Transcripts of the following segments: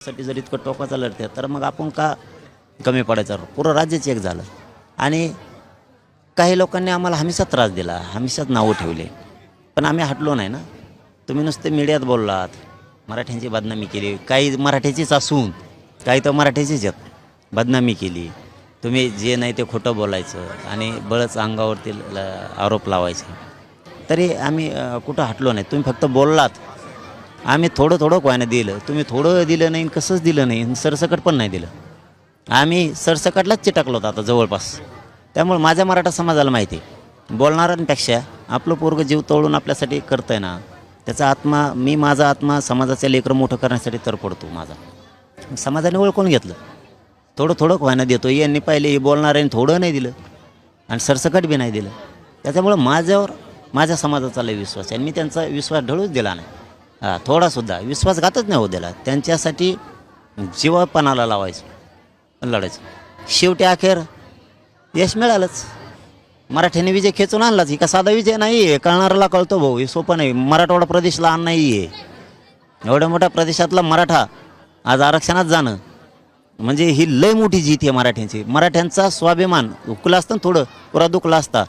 साठी जर इतकं टोकाचा लढते तर मग आपण का कमी पडायचं. पुरं राज्यच एक झालं. आणि काही लोकांनी आम्हाला हमेशा त्रास दिला, हमेशाच नावं ठेवले, पण आम्ही हटलो नाही ना. तुम्ही नुसते मीडियात बोललात, मराठ्यांची बदनामी केली, काही मराठ्याचीच असून काही तर मराठ्याचीच आहेत बदनामी केली. तुम्ही जे नाही ते खोटं बोलायचं आणि बळच अंगावरती आरोप लावायचे. तरी आम्ही कुठं हटलो नाही. तुम्ही फक्त बोललात, आम्ही थोडं थोडं कोणाने दिलं. तुम्ही थोडं दिलं नाही, कसंच दिलं नाही, सरसकट पण नाही दिलं. आम्ही सरसकटलाच चिटकलो होतो आता जवळपास. त्यामुळे माझ्या मराठा समाजाला माहिती आहे, बोलणाऱ्यांपेक्षा आपलं पोरगं जीव तोडून आपल्यासाठी करतं आहे ना, त्याचा आत्मा, मी माझा आत्मा समाजाच्या लेकरं मोठं करण्यासाठी तरपडतो. माझा समाजाने ओळखून घेतलं. थोडं थोडं व्हायला देतो. यांनी पाहिले, हे बोलणाऱ्यांनी थोडं नाही दिलं आणि सरसकट बी नाही दिलं. त्याच्यामुळं माझ्यावर माझ्या समाजाचा लय विश्वास आहे आणि मी त्यांचा विश्वास ढळूच दिला नाही. थोडासुद्धा विश्वासघातच नाही होऊ दिला. त्यांच्यासाठी जीवापणाला लावायचं, लढायचं. शेवटी अखेर यश मिळालंच. मराठ्याने विजय खेचून आणलाच. ही का साधा विजय नाही आहे, कळणाऱ्याला कळतो भाऊ, हे सोपं नाही. मराठवाडा प्रदेशला आण नाही आहे. एवढ्या मोठ्या प्रदेशातला मराठा आज आरक्षणात जाणं म्हणजे ही लय मोठी जीत आहे मराठ्यांची. मराठ्यांचा स्वाभिमान हुकला असतं ना, थोडं पुरा दुखला असता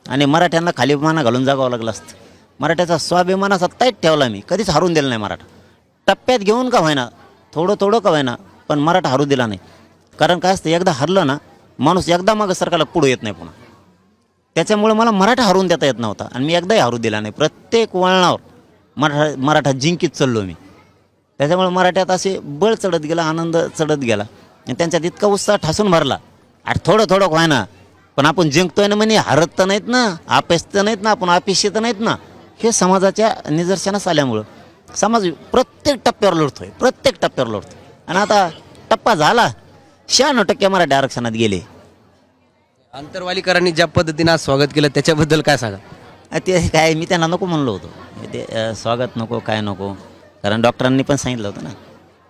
आणि मराठ्यांना खालीमाना घालून जागावं लागलं असतं. मराठ्याचा स्वाभिमान असा टाईट ठेवला मी, कधीच हरून दिला नाही मराठा. टप्प्यात घेऊन का व्हायना, थोडं थोडं का व्हायना, पण मराठा हरू दिला नाही. कारण काय असतं, एकदा हरलं ना माणूस, एकदा मागं सरकारला पुढं येत नाही पुन्हा. त्याच्यामुळे मला मराठा हरून देता येत नव्हता आणि मी एकदाही हरू दिला नाही. प्रत्येक वळणावर मराठा जिंकीत चाललो मी. त्याच्यामुळे मराठ्यात असे बळ चढत गेला, आनंद चढत गेला आणि त्यांच्यात इतका उत्साह ठासून भरला. आणि थोडं थोडं व्हायना, पण आपण जिंकतोय ना, म्हणजे हरत तर नाहीत ना, अपेस तर नाहीत ना, आपण अपेक्षित तर नाहीत ना. हे समाजाच्या निदर्शनास आल्यामुळं समाज प्रत्येक टप्प्यावर लढतोय, प्रत्येक टप्प्यावर लढतोय. आणि आता टप्पा झाला, 96% मराठी आरक्षणात गेले. अंतरवालीकरांनी ज्या पद्धतीने आज स्वागत केलं त्याच्याबद्दल काय सांगा. ते काय, मी त्यांना नको म्हणलो होतो, ते स्वागत नको, काय नको. कारण डॉक्टरांनी पण सांगितलं होतं ना,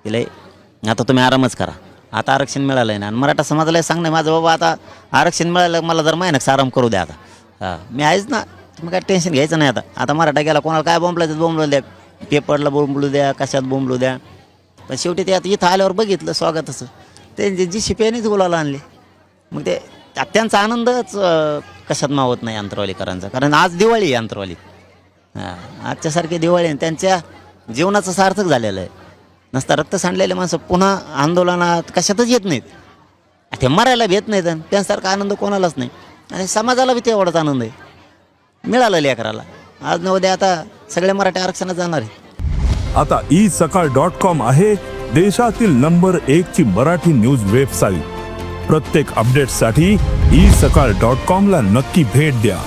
तिला आता तुम्ही आरामच करा, आता आरक्षण मिळालं आहे ना. आणि मराठा समाजाला सांगणं माझं, बाबा आता आरक्षण मिळालं, मला जर महिन्यात आराम करू द्या आता. मी आहेच ना, तुम्ही काय टेन्शन घ्यायचं नाही. आता मराठा गेला, कोणाला काय बोंबलायचं बोंबलू द्या, पेपरला बोंबलू द्या, कशात बोंबलू द्या. पण शेवटी ते आता इथं आल्यावर बघितलं स्वागताचं, ते जी शिप्यानेच बोलायला आणले. मग ते त्यांचा आनंदच कशात मावत नाही अंतरवालीकरांचा. कारण आज दिवाळी आहे अंतरवाली, आजच्यासारखी दिवाळी आहे. त्यांच्या जीवनाचं सार्थक झालेलं आहे. नसता रक्त सांडलेले माणसं पुन्हा आंदोलनात कशातच येत नाहीत. ते मरायला भेट नाहीत. त्यांसारखा आनंद कोणालाच नाही. आणि समाजाला बी तेवढाच आनंद आहे. मिळालं लेकराला. आज न उद्या आता सगळे मराठी आरक्षणात जाणार आहे. आता isakal.com आहे देशातील नंबर 1 ची मराठी न्यूज वेबसाईट. प्रत्येक अपडेटसाठी isakal.com ला नक्की भेट द्या.